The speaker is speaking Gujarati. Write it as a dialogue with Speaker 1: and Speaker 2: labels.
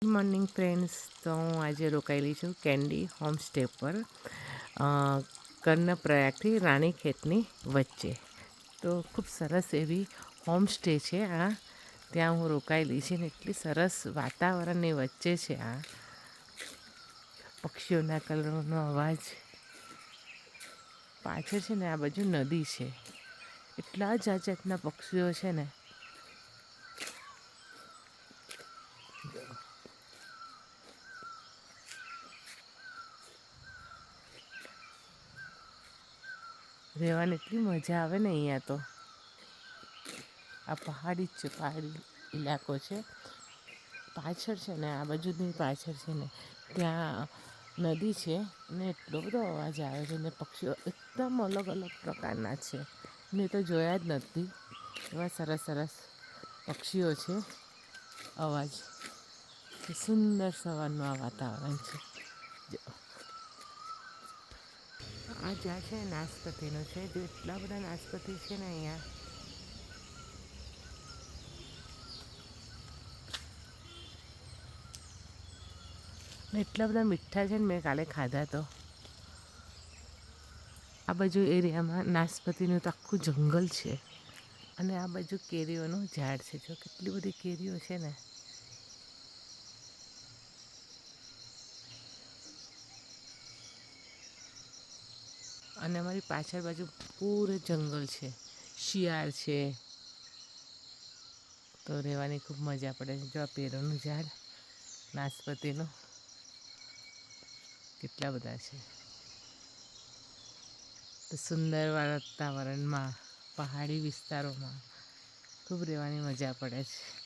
Speaker 1: Good morning friends. તો હું આજે રોકાયેલી છું કેન્ડી હોમસ્ટે પર, કર્ણપ્રયાગથી રાણીખેતની વચ્ચે. તો ખૂબ સરસ એવી હોમસ્ટે છે આ. ત્યાં હું રોકાયેલી છે ને એટલી સરસ વાતાવરણની વચ્ચે છે આ. પક્ષીઓના કલરવનો અવાજ. પાછળ છે ને આ બાજુ નદી છે. એટલા જાત જાતના પક્ષીઓ છે ને. રહેવાની એટલી મજા આવે ને અહીંયા તો. આ પહાડી જ છે, પહાડી ઇલાકો છે. પાછળ છે ને આ બાજુની પાછળ છે ને ત્યાં નદી છે ને એટલો બધો અવાજ આવે છે ને પક્ષીઓ એકદમ અલગ અલગ પ્રકારના છે. મેં તો જોયા જ નથી એવા સરસ સરસ પક્ષીઓ છે. અવાજ સુંદર સવારનું આ વાતાવરણ છે. આ જ્યાં છે નાશપતીનું છે, જો એટલા બધા નાશપતી છે ને અહીંયા. ને એટલા બધા મીઠા છે ને, મેં કાલે ખાધા તો. આ બાજુ એરિયામાં નાશપતીનું તો આખું જંગલ છે અને આ બાજુ કેરીઓનું ઝાડ છે. જો કેટલી બધી કેરીઓ છે ને. અને અમારી પાછળ બાજુ પૂરું જંગલ છે, શિયાળ છે. તો રહેવાની ખૂબ મજા પડે છે. જો આ પેરુનું ઝાડ નાશપતીનું કેટલા બધા છે. તો સુંદર વાતાવરણમાં પહાડી વિસ્તારોમાં ખૂબ રહેવાની મજા પડે છે.